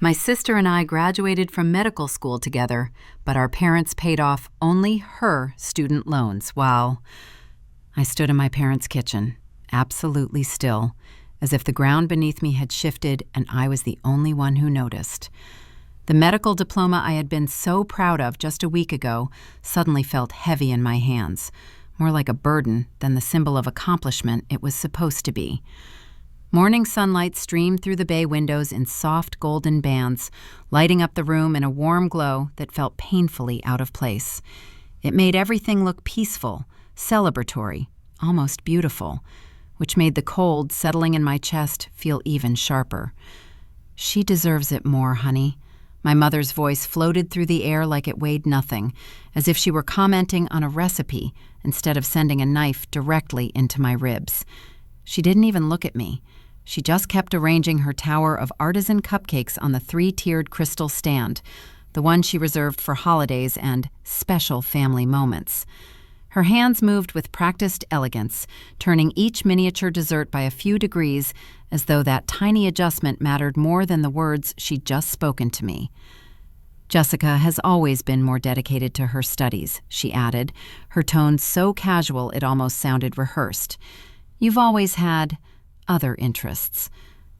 My sister and I graduated from medical school together, but our parents paid off only her student loans while I stood in my parents' kitchen, absolutely still, as if the ground beneath me had shifted and I was the only one who noticed. The medical diploma I had been so proud of just a week ago suddenly felt heavy in my hands, more like a burden than the symbol of accomplishment it was supposed to be. Morning sunlight streamed through the bay windows in soft golden bands, lighting up the room in a warm glow that felt painfully out of place. It made everything look peaceful, celebratory, almost beautiful, which made the cold settling in my chest feel even sharper. "She deserves it more, honey." My mother's voice floated through the air like it weighed nothing, as if she were commenting on a recipe instead of sending a knife directly into my ribs. She didn't even look at me. She just kept arranging her tower of artisan cupcakes on the 3-tiered crystal stand, the one she reserved for holidays and special family moments. Her hands moved with practiced elegance, turning each miniature dessert by a few degrees, as though that tiny adjustment mattered more than the words she'd just spoken to me. "Jessica has always been more dedicated to her studies," she added, her tone so casual it almost sounded rehearsed. "You've always had other interests."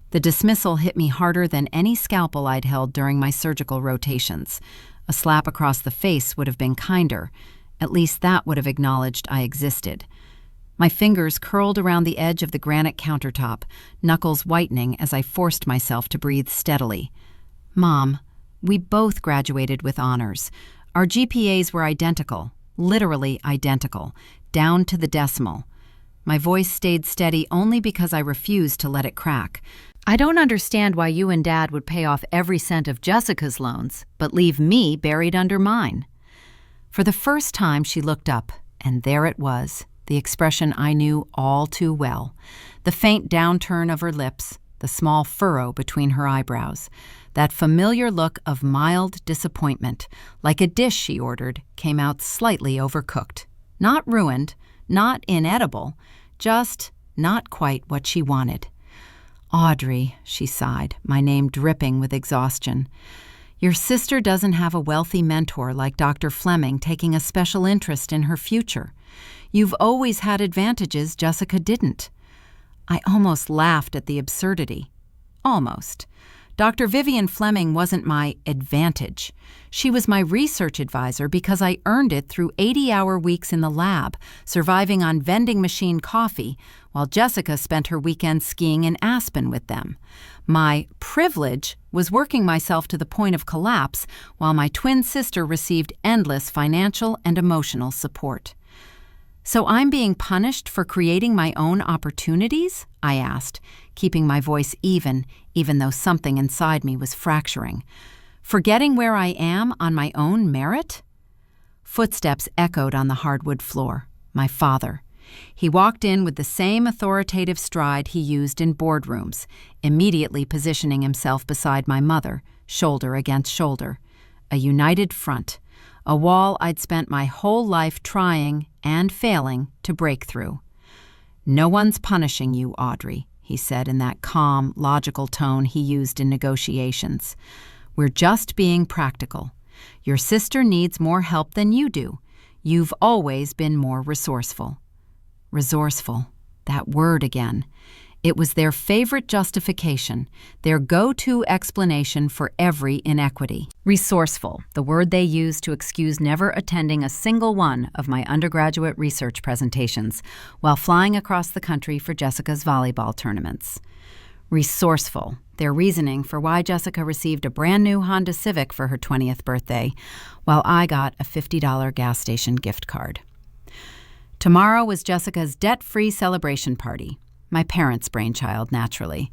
The dismissal hit me harder than any scalpel I'd held during my surgical rotations. A slap across the face would have been kinder. At least that would have acknowledged I existed. My fingers curled around the edge of the granite countertop, knuckles whitening as I forced myself to breathe steadily. "Mom, we both graduated with honors. Our GPAs were identical, literally identical, down to the decimal." My voice stayed steady only because I refused to let it crack. "I don't understand why you and Dad would pay off every cent of Jessica's loans, but leave me buried under mine." For the first time she looked up, and there it was, the expression I knew all too well. The faint downturn of her lips, the small furrow between her eyebrows. That familiar look of mild disappointment, like a dish she ordered, came out slightly overcooked. Not ruined, not inedible, just not quite what she wanted. "Audrey," she sighed, my name dripping with exhaustion. "Your sister doesn't have a wealthy mentor like Dr. Fleming taking a special interest in her future. You've always had advantages Jessica didn't." I almost laughed at the absurdity. Almost. Dr. Vivian Fleming wasn't my advantage. She was my research advisor because I earned it through 80-hour weeks in the lab, surviving on vending machine coffee, while Jessica spent her weekends skiing in Aspen with them. My privilege was working myself to the point of collapse while my twin sister received endless financial and emotional support. "So I'm being punished for creating my own opportunities?" I asked, keeping my voice even though something inside me was fracturing. "For getting where I am on my own merit?" Footsteps echoed on the hardwood floor. My father. He walked in with the same authoritative stride he used in boardrooms, immediately positioning himself beside my mother, shoulder against shoulder. A united front. A wall I'd spent my whole life trying and failing to break through. "No one's punishing you, Audrey," he said in that calm, logical tone he used in negotiations. "We're just being practical. Your sister needs more help than you do. You've always been more resourceful." Resourceful. That word again. It was their favorite justification, their go-to explanation for every inequity. Resourceful, the word they used to excuse never attending a single one of my undergraduate research presentations while flying across the country for Jessica's volleyball tournaments. Resourceful, their reasoning for why Jessica received a brand new Honda Civic for her 20th birthday, while I got a $50 gas station gift card. Tomorrow was Jessica's debt-free celebration party. My parents' brainchild, naturally.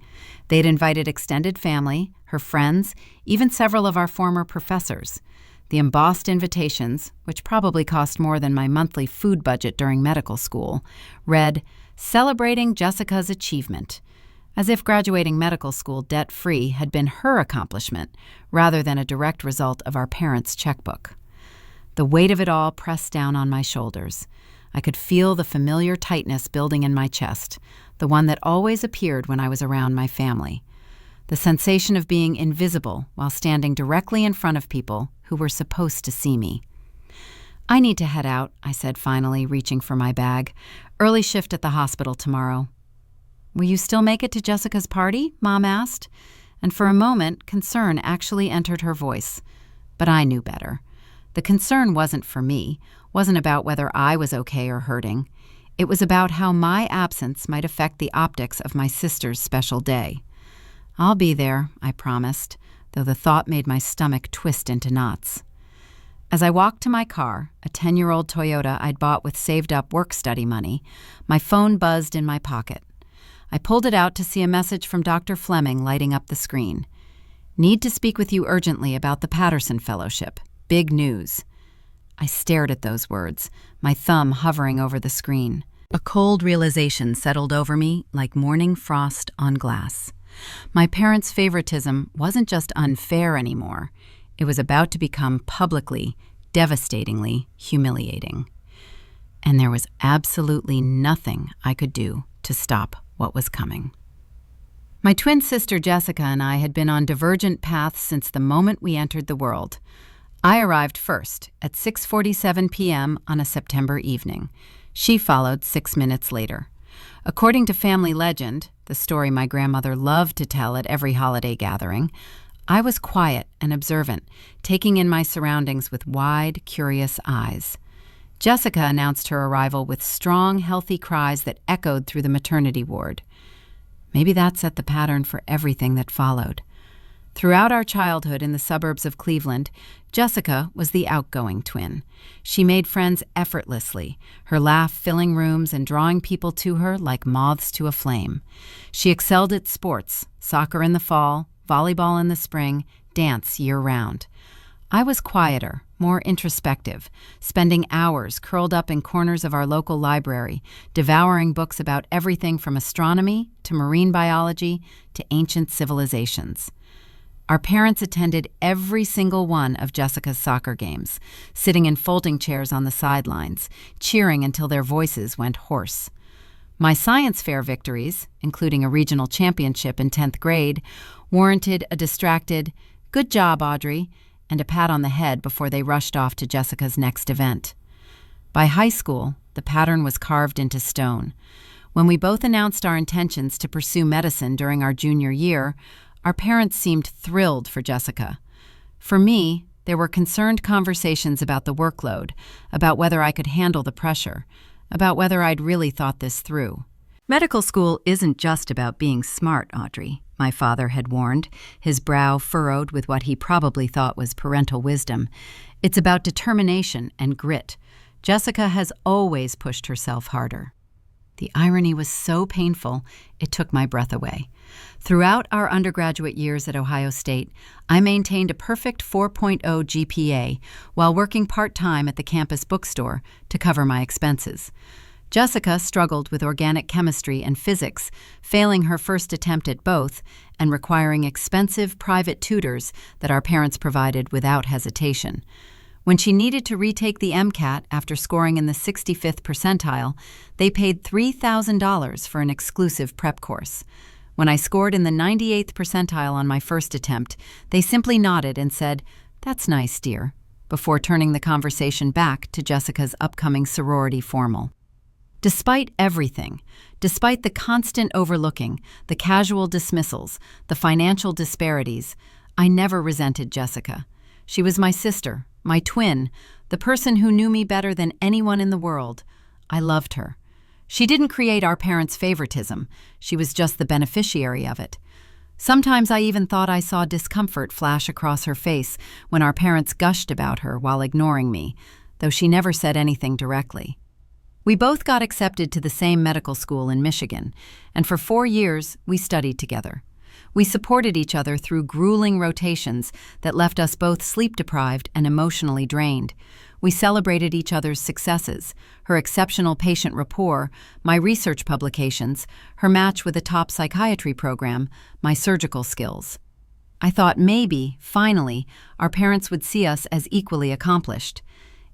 They'd invited extended family, her friends, even several of our former professors. The embossed invitations, which probably cost more than my monthly food budget during medical school, read, "Celebrating Jessica's achievement," as if graduating medical school debt-free had been her accomplishment, rather than a direct result of our parents' checkbook. The weight of it all pressed down on my shoulders. I could feel the familiar tightness building in my chest, the one that always appeared when I was around my family. the sensation of being invisible while standing directly in front of people who were supposed to see me. "I need to head out," I said finally, reaching for my bag. "Early shift at the hospital tomorrow." "Will you still make it to Jessica's party?" Mom asked. And for a moment, concern actually entered her voice. But I knew better. The concern wasn't for me, wasn't about whether I was okay or hurting. It was about how my absence might affect the optics of my sister's special day. "I'll be there," I promised, though the thought made my stomach twist into knots. As I walked to my car, a 10-year-old Toyota I'd bought with saved-up work-study money, my phone buzzed in my pocket. I pulled it out to see a message from Dr. Fleming lighting up the screen. "Need to speak with you urgently about the Patterson Fellowship. Big news." I stared at those words, my thumb hovering over the screen. A cold realization settled over me like morning frost on glass. My parents' favoritism wasn't just unfair anymore. It was about to become publicly, devastatingly humiliating. And there was absolutely nothing I could do to stop what was coming. My twin sister Jessica and I had been on divergent paths since the moment we entered the world. I arrived first at 6:47 p.m. on a September evening. She followed 6 minutes later. According to family legend, the story my grandmother loved to tell at every holiday gathering, I was quiet and observant, taking in my surroundings with wide, curious eyes. Jessica announced her arrival with strong, healthy cries that echoed through the maternity ward. Maybe that set the pattern for everything that followed. Throughout our childhood in the suburbs of Cleveland, Jessica was the outgoing twin. She made friends effortlessly, her laugh filling rooms and drawing people to her like moths to a flame. She excelled at sports, soccer in the fall, volleyball in the spring, dance year-round. I was quieter, more introspective, spending hours curled up in corners of our local library, devouring books about everything from astronomy to marine biology to ancient civilizations. Our parents attended every single one of Jessica's soccer games, sitting in folding chairs on the sidelines, cheering until their voices went hoarse. My science fair victories, including a regional championship in 10th grade, warranted a distracted, "Good job, Audrey," and a pat on the head before they rushed off to Jessica's next event. By high school, the pattern was carved into stone. When we both announced our intentions to pursue medicine during our junior year, our parents seemed thrilled for Jessica. For me, there were concerned conversations about the workload, about whether I could handle the pressure, about whether I'd really thought this through. "Medical school isn't just about being smart, Audrey," my father had warned, his brow furrowed with what he probably thought was parental wisdom. "It's about determination and grit. Jessica has always pushed herself harder." The irony was so painful, it took my breath away. Throughout our undergraduate years at Ohio State, I maintained a perfect 4.0 GPA while working part-time at the campus bookstore to cover my expenses. Jessica struggled with organic chemistry and physics, failing her first attempt at both and requiring expensive private tutors that our parents provided without hesitation. When she needed to retake the MCAT after scoring in the 65th percentile, they paid $3,000 for an exclusive prep course. When I scored in the 98th percentile on my first attempt, they simply nodded and said, "That's nice, dear," before turning the conversation back to Jessica's upcoming sorority formal. Despite everything, despite the constant overlooking, the casual dismissals, the financial disparities, I never resented Jessica. She was my sister, my twin, the person who knew me better than anyone in the world. I loved her. She didn't create our parents' favoritism. She was just the beneficiary of it. Sometimes I even thought I saw discomfort flash across her face when our parents gushed about her while ignoring me, though she never said anything directly. We both got accepted to the same medical school in Michigan, and for 4 years we studied together. We supported each other through grueling rotations that left us both sleep-deprived and emotionally drained. We celebrated each other's successes, her exceptional patient rapport, my research publications, her match with a top psychiatry program, my surgical skills. I thought maybe, finally, our parents would see us as equally accomplished.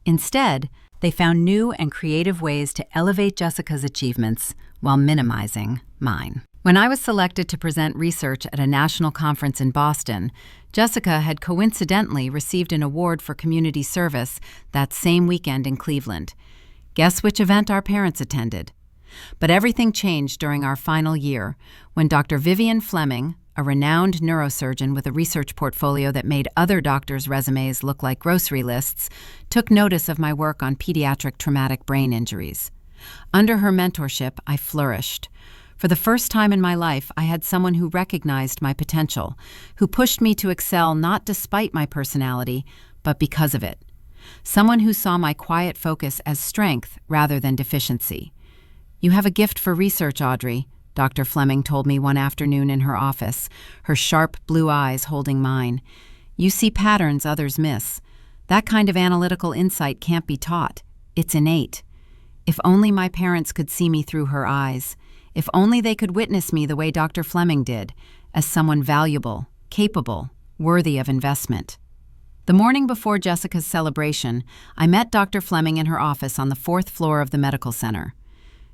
Instead, they found new and creative ways to elevate Jessica's achievements while minimizing mine. When I was selected to present research at a national conference in Boston, Jessica had coincidentally received an award for community service that same weekend in Cleveland. Guess which event our parents attended? But everything changed during our final year when Dr. Vivian Fleming, a renowned neurosurgeon with a research portfolio that made other doctors' resumes look like grocery lists, took notice of my work on pediatric traumatic brain injuries. Under her mentorship, I flourished. For the first time in my life, I had someone who recognized my potential, who pushed me to excel not despite my personality, but because of it. Someone who saw my quiet focus as strength rather than deficiency. "You have a gift for research, Audrey," Dr. Fleming told me one afternoon in her office, her sharp blue eyes holding mine. "You see patterns others miss. That kind of analytical insight can't be taught. It's innate." If only my parents could see me through her eyes. If only they could witness me the way Dr. Fleming did, as someone valuable, capable, worthy of investment. The morning before Jessica's celebration, I met Dr. Fleming in her office on the 4th floor of the medical center.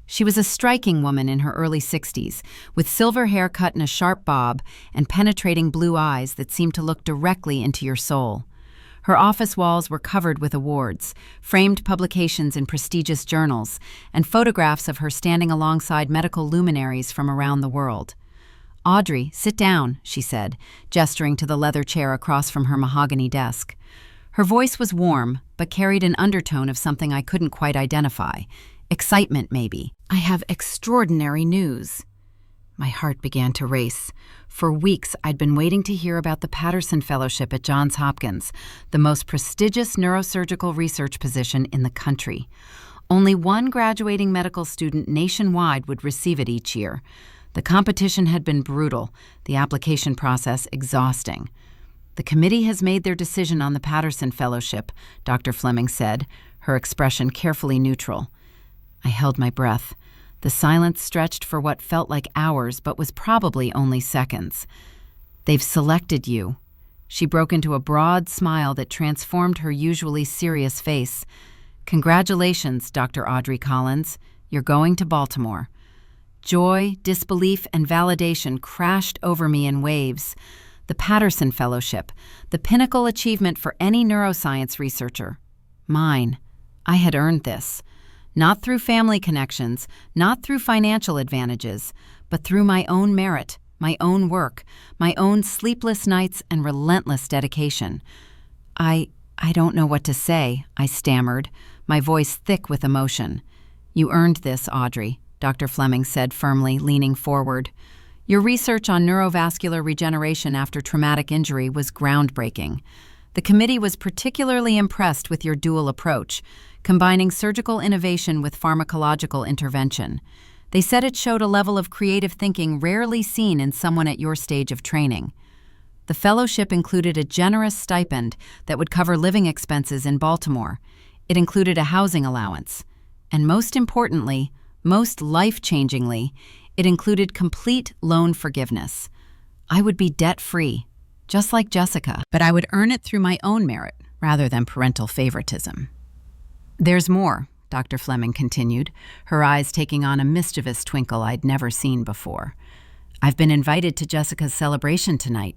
She was a striking woman in her early 60s, with silver hair cut in a sharp bob and penetrating blue eyes that seemed to look directly into your soul. Her office walls were covered with awards, framed publications in prestigious journals, and photographs of her standing alongside medical luminaries from around the world. "Audrey, sit down," she said, gesturing to the leather chair across from her mahogany desk. Her voice was warm, but carried an undertone of something I couldn't quite identify. Excitement, maybe. "I have extraordinary news." My heart began to race. For weeks, I'd been waiting to hear about the Patterson Fellowship at Johns Hopkins, the most prestigious neurosurgical research position in the country. Only one graduating medical student nationwide would receive it each year. The competition had been brutal, the application process exhausting. "The committee has made their decision on the Patterson Fellowship," Dr. Fleming said, her expression carefully neutral. I held my breath. The silence stretched for what felt like hours, but was probably only seconds. "They've selected you." She broke into a broad smile that transformed her usually serious face. "Congratulations, Dr. Audrey Collins. You're going to Baltimore." Joy, disbelief, and validation crashed over me in waves. The Patterson Fellowship, the pinnacle achievement for any neuroscience researcher. Mine. I had earned this. Not through family connections, not through financial advantages, but through my own merit, my own work, my own sleepless nights and relentless dedication. I don't know what to say," I stammered, my voice thick with emotion. "You earned this, Audrey," Dr. Fleming said firmly, leaning forward. "Your research on neurovascular regeneration after traumatic injury was groundbreaking. The committee was particularly impressed with your dual approach, combining surgical innovation with pharmacological intervention. They said it showed a level of creative thinking rarely seen in someone at your stage of training." The fellowship included a generous stipend that would cover living expenses in Baltimore. It included a housing allowance. And most importantly, most life-changingly, it included complete loan forgiveness. I would be debt-free, just like Jessica, but I would earn it through my own merit rather than parental favoritism. "There's more," Dr. Fleming continued, her eyes taking on a mischievous twinkle I'd never seen before. "I've been invited to Jessica's celebration tonight.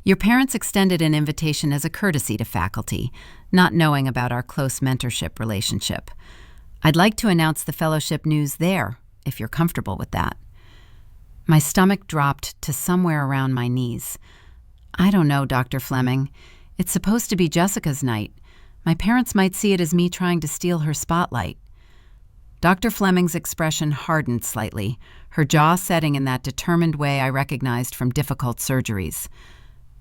Your parents extended an invitation as a courtesy to faculty, not knowing about our close mentorship relationship. I'd like to announce the fellowship news there, if you're comfortable with that." My stomach dropped to somewhere around my knees. "I don't know, Dr. Fleming. It's supposed to be Jessica's night. My parents might see it as me trying to steal her spotlight." Dr. Fleming's expression hardened slightly, her jaw setting in that determined way I recognized from difficult surgeries.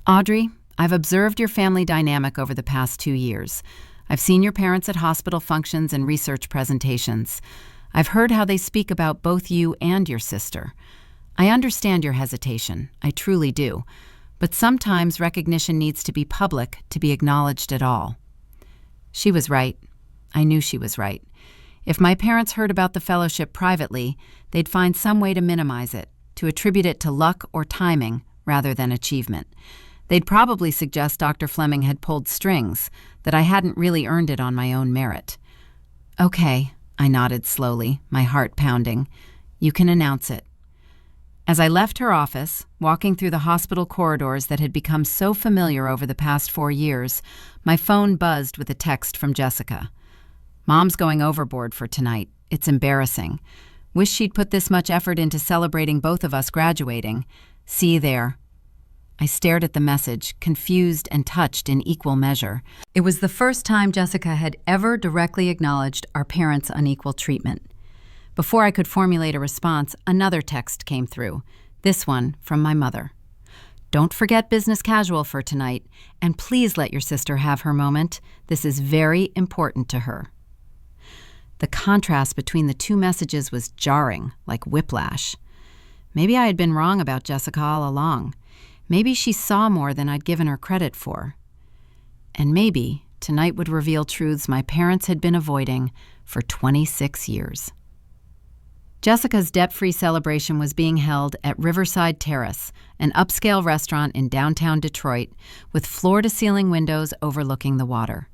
"Audrey, I've observed your family dynamic over the past 2 years. I've seen your parents at hospital functions and research presentations. I've heard how they speak about both you and your sister. I understand your hesitation, I truly do, but sometimes recognition needs to be public to be acknowledged at all." She was right. I knew she was right. If my parents heard about the fellowship privately, they'd find some way to minimize it, to attribute it to luck or timing rather than achievement. They'd probably suggest Dr. Fleming had pulled strings, that I hadn't really earned it on my own merit. "Okay," I nodded slowly, my heart pounding. "You can announce it." As I left her office, walking through the hospital corridors that had become so familiar over the past 4 years, my phone buzzed with a text from Jessica. "Mom's going overboard for tonight. It's embarrassing. Wish she'd put this much effort into celebrating both of us graduating. See you there." I stared at the message, confused and touched in equal measure. It was the first time Jessica had ever directly acknowledged our parents' unequal treatment. Before I could formulate a response, another text came through, this one from my mother. "Don't forget business casual for tonight, and please let your sister have her moment. This is very important to her." The contrast between the two messages was jarring, like whiplash. Maybe I had been wrong about Jessica all along. Maybe she saw more than I'd given her credit for. And maybe tonight would reveal truths my parents had been avoiding for 26 years. Jessica's debt-free celebration was being held at Riverside Terrace, an upscale restaurant in downtown Detroit with floor-to-ceiling windows overlooking the water.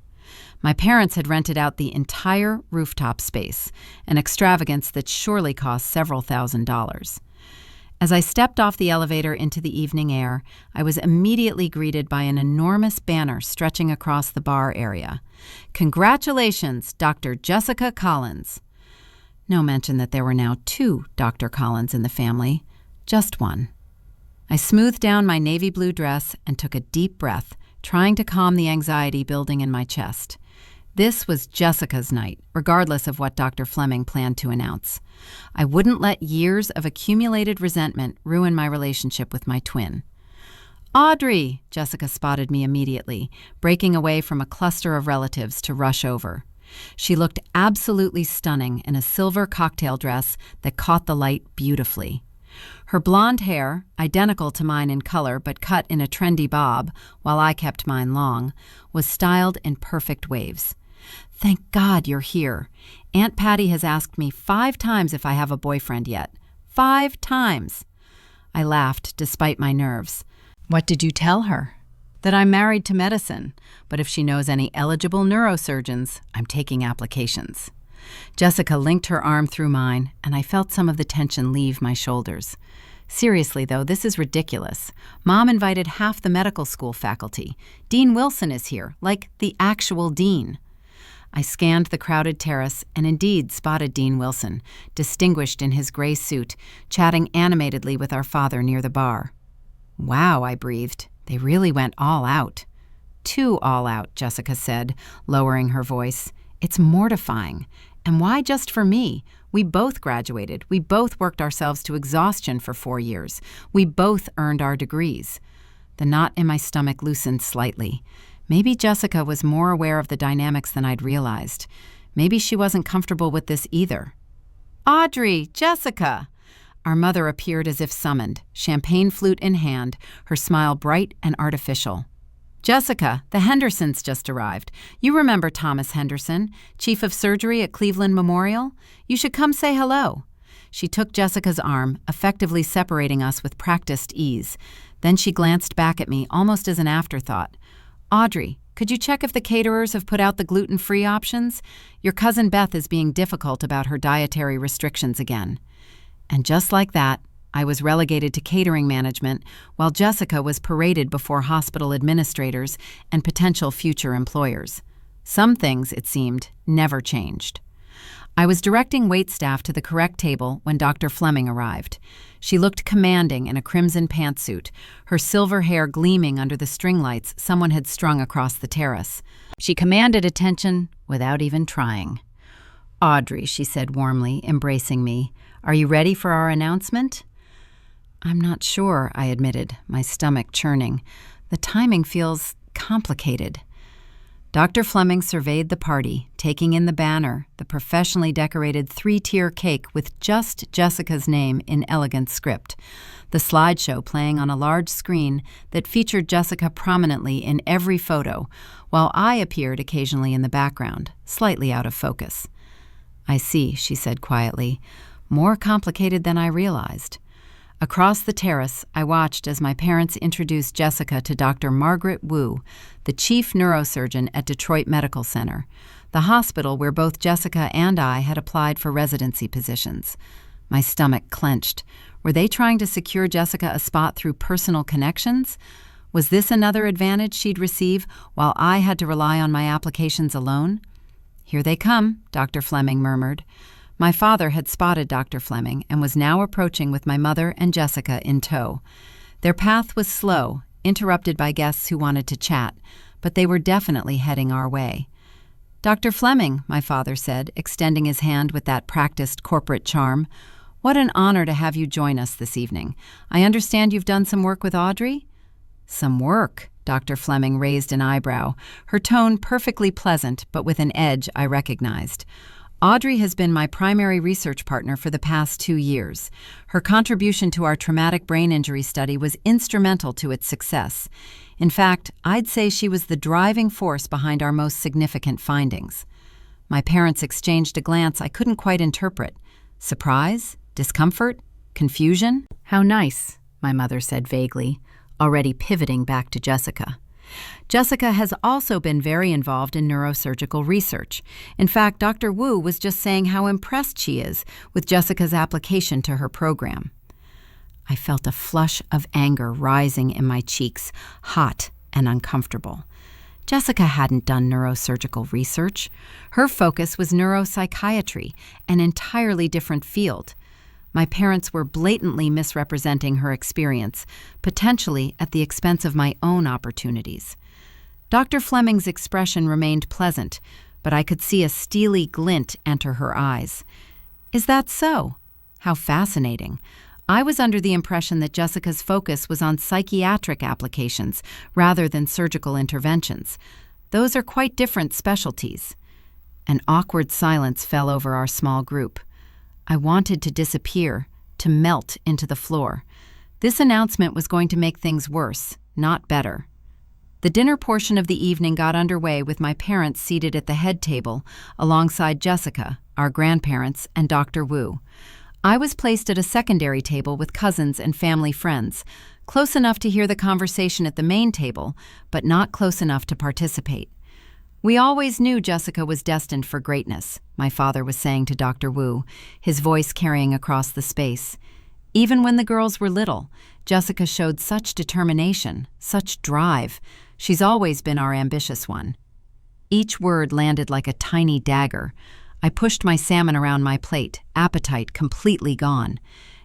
My parents had rented out the entire rooftop space, an extravagance that surely cost several $1,000s. As I stepped off the elevator into the evening air, I was immediately greeted by an enormous banner stretching across the bar area. "Congratulations, Dr. Jessica Collins." No mention that there were now 2 Dr. Collins in the family, just one. I smoothed down my navy blue dress and took a deep breath, trying to calm the anxiety building in my chest. This was Jessica's night, regardless of what Dr. Fleming planned to announce. I wouldn't let years of accumulated resentment ruin my relationship with my twin. "Audrey!" Jessica spotted me immediately, breaking away from a cluster of relatives to rush over. She looked absolutely stunning in a silver cocktail dress that caught the light beautifully. Her blonde hair, identical to mine in color but cut in a trendy bob, while I kept mine long, was styled in perfect waves. "Thank God you're here. Aunt Patty has asked me 5 times if I have a boyfriend yet. 5 times. I laughed despite my nerves. "What did you tell her?" "That I'm married to medicine, but if she knows any eligible neurosurgeons, I'm taking applications." Jessica linked her arm through mine, and I felt some of the tension leave my shoulders. Seriously, though, this is ridiculous. Mom invited half the medical school faculty. Dean Wilson is here, like the actual dean. I scanned the crowded terrace and indeed spotted Dean Wilson, distinguished in his gray suit, chatting animatedly with our father near the bar. "Wow," I breathed. "They really went all out." "Too all out," Jessica said, lowering her voice. "It's mortifying. And why just for me? We both graduated. We both worked ourselves to exhaustion for 4 years. We both earned our degrees." The knot in my stomach loosened slightly. Maybe Jessica was more aware of the dynamics than I'd realized. Maybe she wasn't comfortable with this either. "Audrey! Jessica!" Our mother appeared as if summoned, champagne flute in hand, her smile bright and artificial. "Jessica, the Hendersons just arrived. You remember Thomas Henderson, chief of surgery at Cleveland Memorial? You should come say hello." She took Jessica's arm, effectively separating us with practiced ease. Then she glanced back at me, almost as an afterthought. "Audrey, could you check if the caterers have put out the gluten-free options? Your cousin Beth is being difficult about her dietary restrictions again." And just like that, I was relegated to catering management while Jessica was paraded before hospital administrators and potential future employers. Some things, it seemed, never changed. I was directing waitstaff to the correct table when Dr. Fleming arrived. She looked commanding in a crimson pantsuit, her silver hair gleaming under the string lights someone had strung across the terrace. She commanded attention without even trying. "Audrey," she said warmly, embracing me, "are you ready for our announcement?" "I'm not sure," I admitted, my stomach churning. "The timing feels complicated." Dr. Fleming surveyed the party, taking in the banner, the professionally decorated 3-tier cake with just Jessica's name in elegant script, the slideshow playing on a large screen that featured Jessica prominently in every photo, while I appeared occasionally in the background, slightly out of focus. "I see," she said quietly. "More complicated than I realized." Across the terrace, I watched as my parents introduced Jessica to Dr. Margaret Wu, the chief neurosurgeon at Detroit Medical Center, the hospital where both Jessica and I had applied for residency positions. My stomach clenched. Were they trying to secure Jessica a spot through personal connections? Was this another advantage she'd receive while I had to rely on my applications alone? "Here they come," Dr. Fleming murmured. My father had spotted Dr. Fleming and was now approaching with my mother and Jessica in tow. Their path was slow, interrupted by guests who wanted to chat, but they were definitely heading our way. "Dr. Fleming," my father said, extending his hand with that practiced corporate charm, "what an honor to have you join us this evening. I understand you've done some work with Audrey?" "Some work?" Dr. Fleming raised an eyebrow, her tone perfectly pleasant but with an edge I recognized. "Audrey has been my primary research partner for the past 2 years. Her contribution to our traumatic brain injury study was instrumental to its success. In fact, I'd say she was the driving force behind our most significant findings." My parents exchanged a glance I couldn't quite interpret. Surprise? Discomfort? Confusion? "How nice," my mother said vaguely, already pivoting back to Jessica. Jessica has also been very involved in neurosurgical research. In fact, Dr. Wu was just saying how impressed she is with Jessica's application to her program. I felt a flush of anger rising in my cheeks, hot and uncomfortable. Jessica hadn't done neurosurgical research. Her focus was neuropsychiatry, an entirely different field. My parents were blatantly misrepresenting her experience, potentially at the expense of my own opportunities. Dr. Fleming's expression remained pleasant, but I could see a steely glint enter her eyes. "Is that so? How fascinating. I was under the impression that Jessica's focus was on psychiatric applications rather than surgical interventions. Those are quite different specialties." An awkward silence fell over our small group. I wanted to disappear, to melt into the floor. This announcement was going to make things worse, not better. The dinner portion of the evening got underway with my parents seated at the head table alongside Jessica, our grandparents, and Dr. Wu. I was placed at a secondary table with cousins and family friends, close enough to hear the conversation at the main table, but not close enough to participate. "We always knew Jessica was destined for greatness," my father was saying to Dr. Wu, his voice carrying across the space. "Even when the girls were little, Jessica showed such determination, such drive. She's always been our ambitious one." Each word landed like a tiny dagger. I pushed my salmon around my plate, appetite completely gone.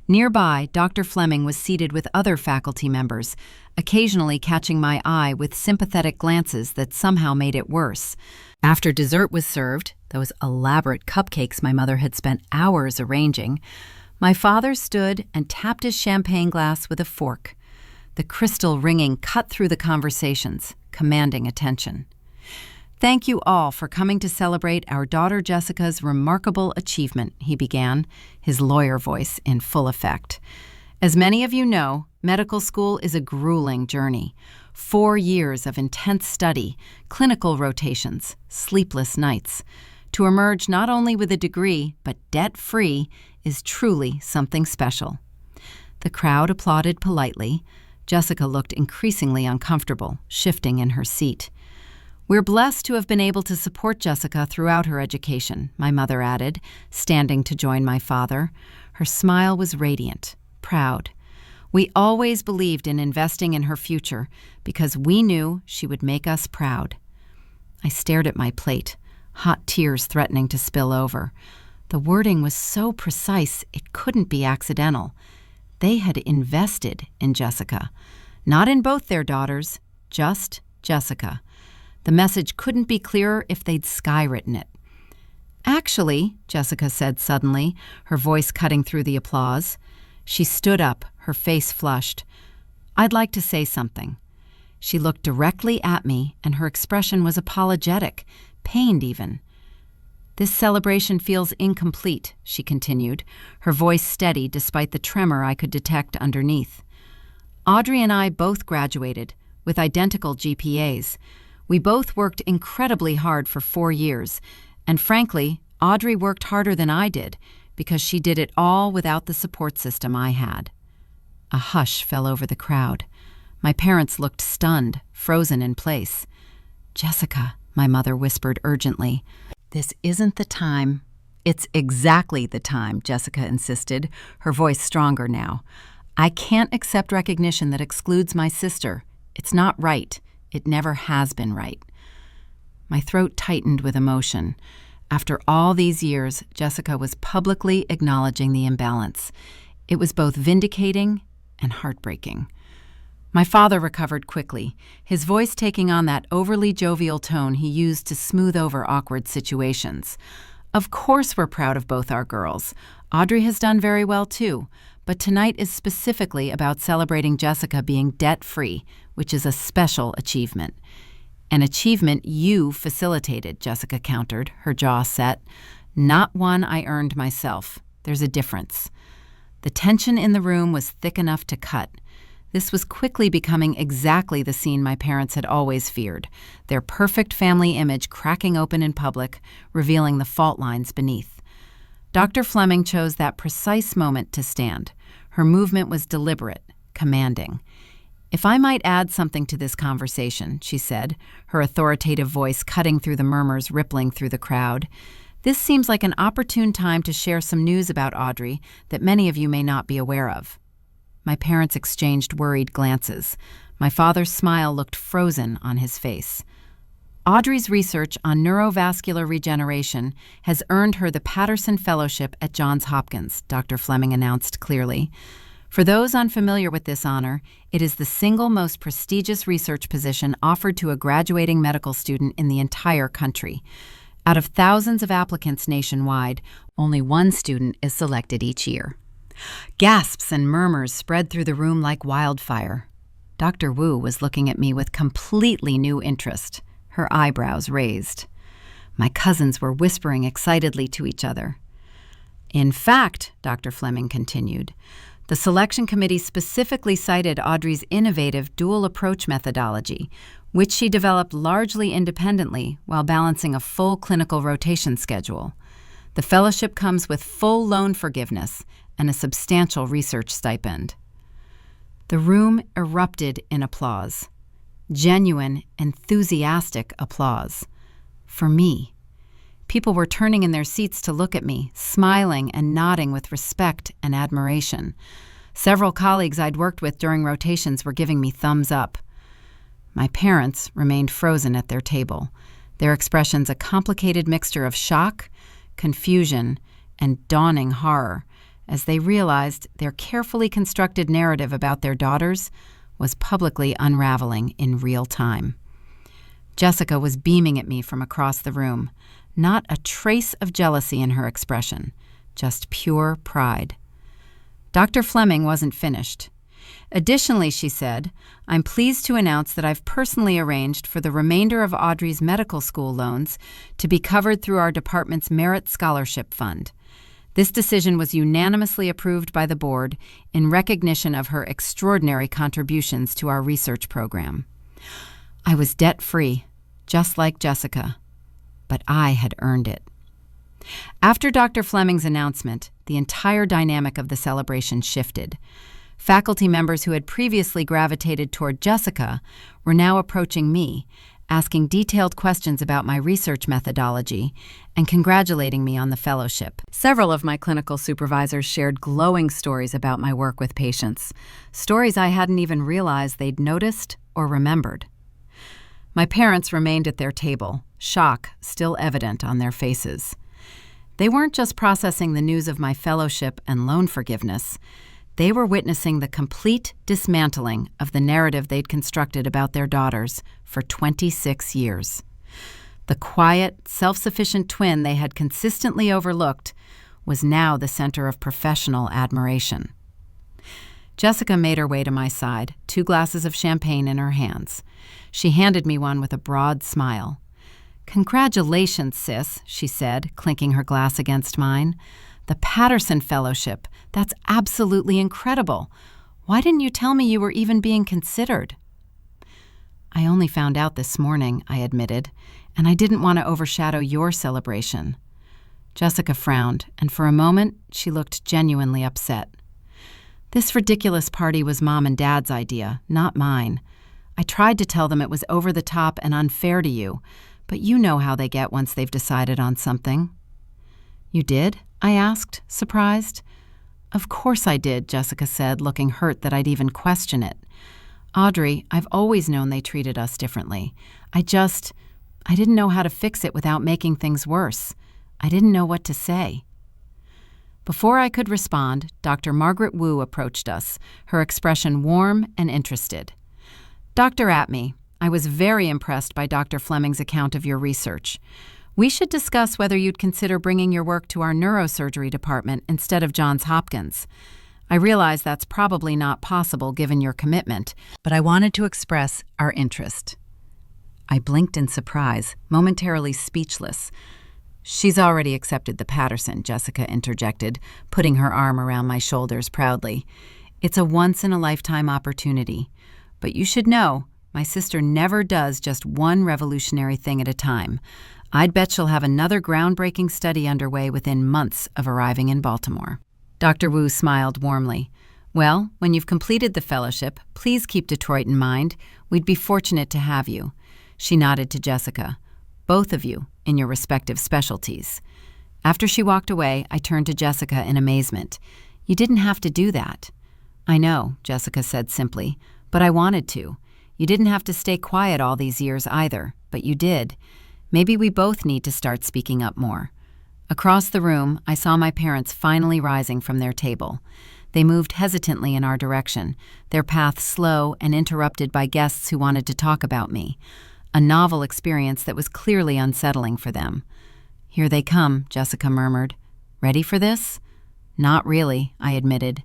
Nearby, Dr. Fleming was seated with other faculty members, occasionally catching my eye with sympathetic glances that somehow made it worse. After dessert was served, those elaborate cupcakes my mother had spent hours arranging, my father stood and tapped his champagne glass with a fork. The crystal ringing cut through the conversations, commanding attention. "Thank you all for coming to celebrate our daughter Jessica's remarkable achievement," he began, his lawyer voice in full effect. "As many of you know, medical school is a grueling journey. 4 years of intense study, clinical rotations, sleepless nights. To emerge not only with a degree, but debt-free, is truly something special." The crowd applauded politely. Jessica looked increasingly uncomfortable, shifting in her seat. "We're blessed to have been able to support Jessica throughout her education," my mother added, standing to join my father. Her smile was radiant, proud. "We always believed in investing in her future because we knew she would make us proud." I stared at my plate, hot tears threatening to spill over. The wording was so precise it couldn't be accidental. They had invested in Jessica, not in both their daughters, just Jessica. The message couldn't be clearer if they'd skywritten it. "Actually," Jessica said suddenly, her voice cutting through the applause. She stood up, her face flushed. "I'd like to say something." She looked directly at me, and her expression was apologetic, pained even. "This celebration feels incomplete," she continued, her voice steady despite the tremor I could detect underneath. "Audrey and I both graduated, with identical GPAs. We both worked incredibly hard for 4 years, and frankly, Audrey worked harder than I did because she did it all without the support system I had." A hush fell over the crowd. My parents looked stunned, frozen in place. "Jessica," my mother whispered urgently, "this isn't the time. It's exactly the time, Jessica insisted, her voice stronger now. I can't accept recognition that excludes my sister. It's not right. It never has been right. My throat tightened with emotion. After all these years, Jessica was publicly acknowledging the imbalance. It was both vindicating and heartbreaking. My father recovered quickly, his voice taking on that overly jovial tone he used to smooth over awkward situations. Of course we're proud of both our girls. Audrey has done very well too, but tonight is specifically about celebrating Jessica being debt-free, which is a special achievement. An achievement you facilitated, Jessica countered, her jaw set. Not one I earned myself. There's a difference. The tension in the room was thick enough to cut. This was quickly becoming exactly the scene my parents had always feared, their perfect family image cracking open in public, revealing the fault lines beneath. Dr. Fleming chose that precise moment to stand. Her movement was deliberate, commanding. "If I might add something to this conversation," she said, her authoritative voice cutting through the murmurs rippling through the crowd, "this seems like an opportune time to share some news about Audrey that many of you may not be aware of." My parents exchanged worried glances. My father's smile looked frozen on his face. Audrey's research on neurovascular regeneration has earned her the Patterson Fellowship at Johns Hopkins, Dr. Fleming announced clearly. For those unfamiliar with this honor, it is the single most prestigious research position offered to a graduating medical student in the entire country. Out of thousands of applicants nationwide, only one student is selected each year. Gasps and murmurs spread through the room like wildfire. Dr. Wu was looking at me with completely new interest, her eyebrows raised. My cousins were whispering excitedly to each other. "In fact," Dr. Fleming continued, "the selection committee specifically cited Audrey's innovative dual approach methodology, which she developed largely independently while balancing a full clinical rotation schedule. The fellowship comes with full loan forgiveness and a substantial research stipend." The room erupted in applause. Genuine, enthusiastic applause. For me. People were turning in their seats to look at me, smiling and nodding with respect and admiration. Several colleagues I'd worked with during rotations were giving me thumbs up. My parents remained frozen at their table, their expressions a complicated mixture of shock, confusion, and dawning horror, as they realized their carefully constructed narrative about their daughters was publicly unraveling in real time. Jessica was beaming at me from across the room, not a trace of jealousy in her expression, just pure pride. Dr. Fleming wasn't finished. "Additionally," she said, "I'm pleased to announce that I've personally arranged for the remainder of Audrey's medical school loans to be covered through our department's Merit Scholarship Fund. This decision was unanimously approved by the board in recognition of her extraordinary contributions to our research program." I was debt-free, just like Jessica, but I had earned it. After Dr. Fleming's announcement, the entire dynamic of the celebration shifted. Faculty members who had previously gravitated toward Jessica were now approaching me, asking detailed questions about my research methodology and congratulating me on the fellowship. Several of my clinical supervisors shared glowing stories about my work with patients, stories I hadn't even realized they'd noticed or remembered. My parents remained at their table, shock still evident on their faces. They weren't just processing the news of my fellowship and loan forgiveness. They were witnessing the complete dismantling of the narrative they'd constructed about their daughters for 26 years. The quiet, self-sufficient twin they had consistently overlooked was now the center of professional admiration. Jessica made her way to my side, 2 glasses of champagne in her hands. She handed me one with a broad smile. "Congratulations, sis," she said, clinking her glass against mine. "The Patterson Fellowship. That's absolutely incredible. Why didn't you tell me you were even being considered?" "I only found out this morning," I admitted, "and I didn't want to overshadow your celebration." Jessica frowned, and for a moment she looked genuinely upset. "This ridiculous party was Mom and Dad's idea, not mine. I tried to tell them it was over the top and unfair to you, but you know how they get once they've decided on something." You did? I asked, surprised. Of course I did, Jessica said, looking hurt that I'd even question it. Audrey, I've always known they treated us differently. I didn't know how to fix it without making things worse. I didn't know what to say. Before I could respond, Dr. Margaret Wu approached us, her expression warm and interested. Dr. Atme, I was very impressed by Dr. Fleming's account of your research. We should discuss whether you'd consider bringing your work to our neurosurgery department instead of Johns Hopkins. I realize that's probably not possible given your commitment, but I wanted to express our interest. I blinked in surprise, momentarily speechless. She's already accepted the Patterson, Jessica interjected, putting her arm around my shoulders proudly. It's a once-in-a-lifetime opportunity. But you should know, my sister never does just one revolutionary thing at a time. I'd bet she'll have another groundbreaking study underway within months of arriving in Baltimore. Dr. Wu smiled warmly. Well, when you've completed the fellowship, please keep Detroit in mind. We'd be fortunate to have you. She nodded to Jessica. Both of you, in your respective specialties. After she walked away, I turned to Jessica in amazement. You didn't have to do that. I know, Jessica said simply, but I wanted to. You didn't have to stay quiet all these years either, but you did. Maybe we both need to start speaking up more. Across the room, I saw my parents finally rising from their table. They moved hesitantly in our direction, their path slow and interrupted by guests who wanted to talk about me. A novel experience that was clearly unsettling for them. Here they come, Jessica murmured. Ready for this? Not really, I admitted.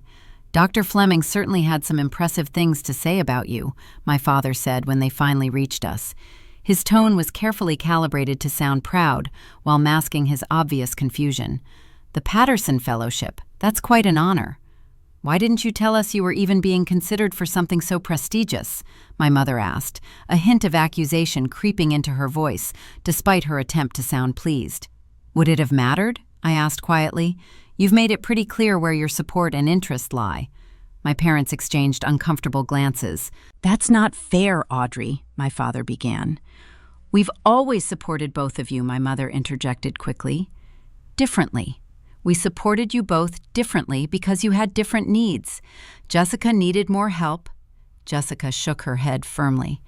Dr. Fleming certainly had some impressive things to say about you, my father said when they finally reached us. His tone was carefully calibrated to sound proud, while masking his obvious confusion. The Patterson Fellowship, that's quite an honor. Why didn't you tell us you were even being considered for something so prestigious? My mother asked, a hint of accusation creeping into her voice, despite her attempt to sound pleased. Would it have mattered? I asked quietly. You've made it pretty clear where your support and interest lie. My parents exchanged uncomfortable glances. That's not fair, Audrey, my father began. We've always supported both of you, my mother interjected quickly. Differently. We supported you both differently because you had different needs. Jessica needed more help. Jessica shook her head firmly.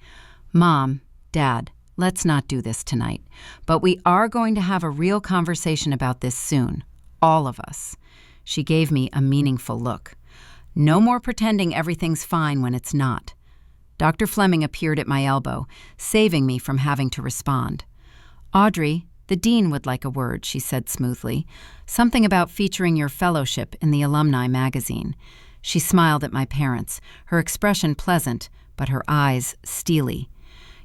Mom, Dad, let's not do this tonight. But we are going to have a real conversation about this soon. All of us. She gave me a meaningful look. No more pretending everything's fine when it's not. Dr. Fleming appeared at my elbow, saving me from having to respond. Audrey, the dean would like a word, she said smoothly. Something about featuring your fellowship in the alumni magazine. She smiled at my parents, her expression pleasant, but her eyes steely.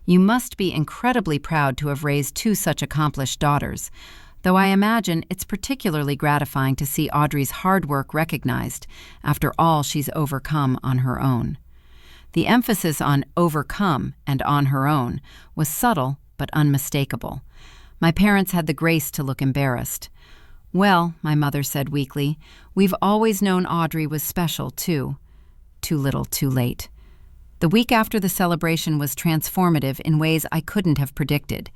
You must be incredibly proud to have raised two such accomplished daughters, though I imagine it's particularly gratifying to see Audrey's hard work recognized after all she's overcome on her own. The emphasis on overcome and on her own was subtle but unmistakable. My parents had the grace to look embarrassed. Well, my mother said weakly, we've always known Audrey was special, too. Too little, too late. The week after the celebration was transformative in ways I couldn't have predicted.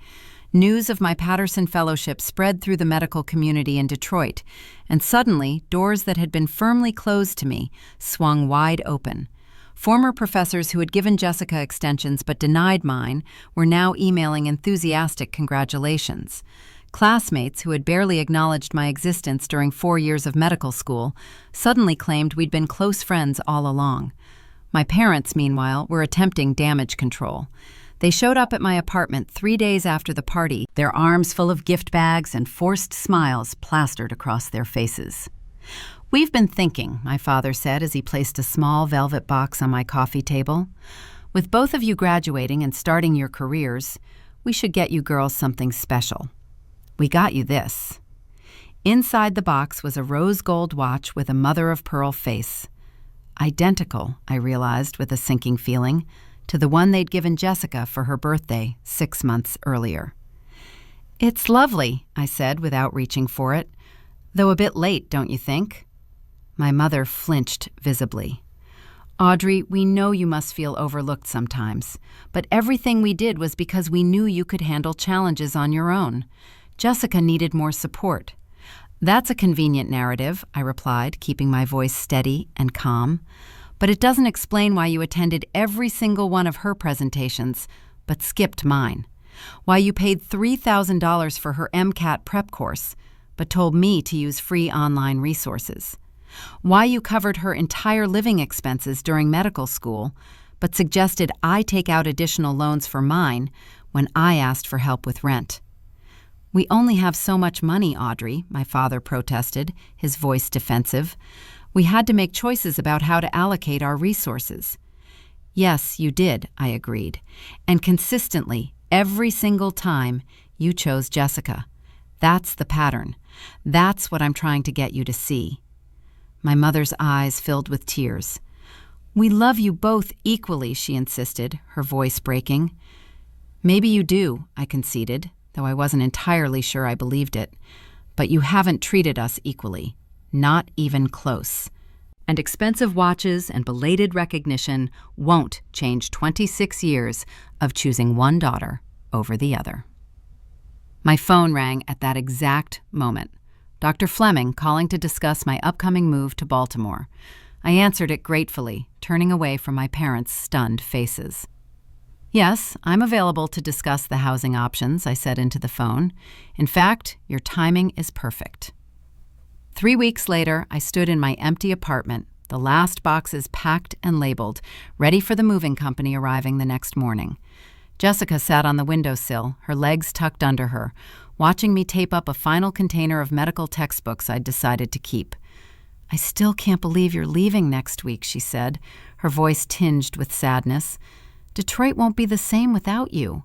News of my Patterson Fellowship spread through the medical community in Detroit, and suddenly, doors that had been firmly closed to me swung wide open. Former professors who had given Jessica extensions but denied mine were now emailing enthusiastic congratulations. Classmates who had barely acknowledged my existence during 4 years of medical school suddenly claimed we'd been close friends all along. My parents, meanwhile, were attempting damage control. They showed up at my apartment 3 days after the party, their arms full of gift bags and forced smiles plastered across their faces. We've been thinking, my father said as he placed a small velvet box on my coffee table. With both of you graduating and starting your careers, we should get you girls something special. We got you this. Inside the box was a rose gold watch with a mother-of-pearl face. Identical, I realized with a sinking feeling, to the one they'd given Jessica for her birthday 6 months earlier. It's lovely, I said without reaching for it, though a bit late, don't you think? My mother flinched visibly. Audrey, we know you must feel overlooked sometimes, but everything we did was because we knew you could handle challenges on your own. Jessica needed more support. That's a convenient narrative, I replied, keeping my voice steady and calm. But it doesn't explain why you attended every single one of her presentations, but skipped mine. Why you paid $3,000 for her MCAT prep course, but told me to use free online resources. Why you covered her entire living expenses during medical school, but suggested I take out additional loans for mine when I asked for help with rent. We only have so much money, Audrey, my father protested, his voice defensive. We had to make choices about how to allocate our resources. Yes, you did, I agreed. And consistently, every single time, you chose Jessica. That's the pattern. That's what I'm trying to get you to see. My mother's eyes filled with tears. We love you both equally, she insisted, her voice breaking. Maybe you do, I conceded, though I wasn't entirely sure I believed it. But you haven't treated us equally. Not even close. And expensive watches and belated recognition won't change 26 years of choosing one daughter over the other. My phone rang at that exact moment. Dr. Fleming calling to discuss my upcoming move to Baltimore. I answered it gratefully, turning away from my parents' stunned faces. Yes, I'm available to discuss the housing options, I said into the phone. In fact, your timing is perfect. 3 weeks later, I stood in my empty apartment, the last boxes packed and labeled, ready for the moving company arriving the next morning. Jessica sat on the windowsill, her legs tucked under her, watching me tape up a final container of medical textbooks I'd decided to keep. I still can't believe you're leaving next week, she said, her voice tinged with sadness. Detroit won't be the same without you.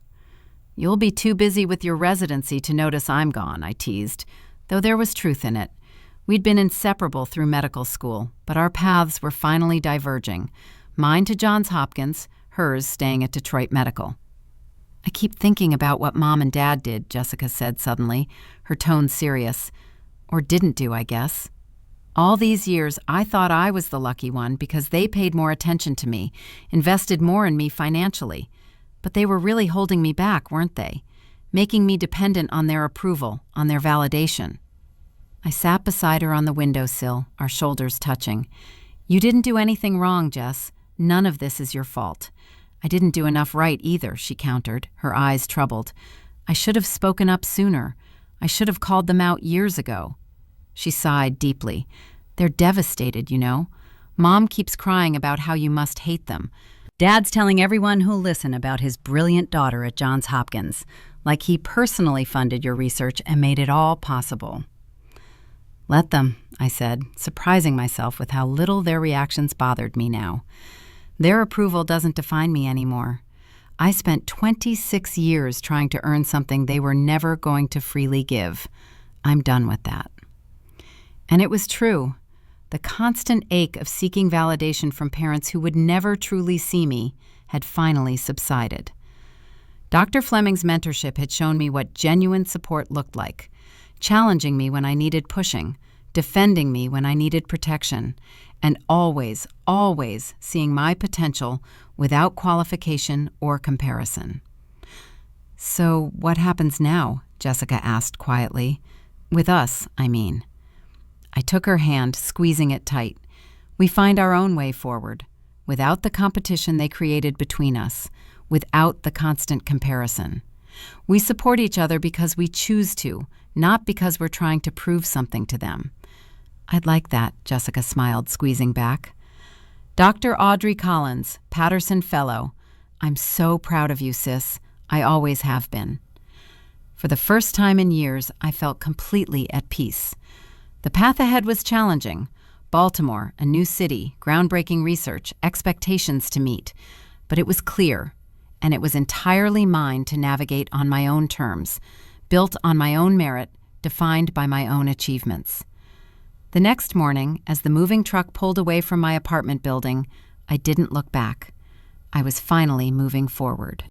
You'll be too busy with your residency to notice I'm gone, I teased, though there was truth in it. We'd been inseparable through medical school, but our paths were finally diverging. Mine to Johns Hopkins, hers staying at Detroit Medical. I keep thinking about what Mom and Dad did, Jessica said suddenly, her tone serious. Or didn't do, I guess. All these years, I thought I was the lucky one because they paid more attention to me, invested more in me financially. But they were really holding me back, weren't they? Making me dependent on their approval, on their validation. I sat beside her on the windowsill, our shoulders touching. You didn't do anything wrong, Jess. None of this is your fault. I didn't do enough right either, she countered, her eyes troubled. I should have spoken up sooner. I should have called them out years ago. She sighed deeply. They're devastated, you know. Mom keeps crying about how you must hate them. Dad's telling everyone who'll listen about his brilliant daughter at Johns Hopkins, like he personally funded your research and made it all possible. Let them, I said, surprising myself with how little their reactions bothered me now. Their approval doesn't define me anymore. I spent 26 years trying to earn something they were never going to freely give. I'm done with that. And it was true. The constant ache of seeking validation from parents who would never truly see me had finally subsided. Dr. Fleming's mentorship had shown me what genuine support looked like, challenging me when I needed pushing, defending me when I needed protection, and always, always seeing my potential without qualification or comparison. So what happens now? Jessica asked quietly. With us, I mean. I took her hand, squeezing it tight. We find our own way forward, without the competition they created between us, without the constant comparison. We support each other because we choose to, not because we're trying to prove something to them. I'd like that, Jessica smiled, squeezing back. Dr. Audrey Collins, Patterson Fellow. I'm so proud of you, sis. I always have been. For the first time in years, I felt completely at peace. The path ahead was challenging. Baltimore, a new city, groundbreaking research, expectations to meet. But it was clear, and it was entirely mine to navigate on my own terms, built on my own merit, defined by my own achievements. The next morning, as the moving truck pulled away from my apartment building, I didn't look back. I was finally moving forward.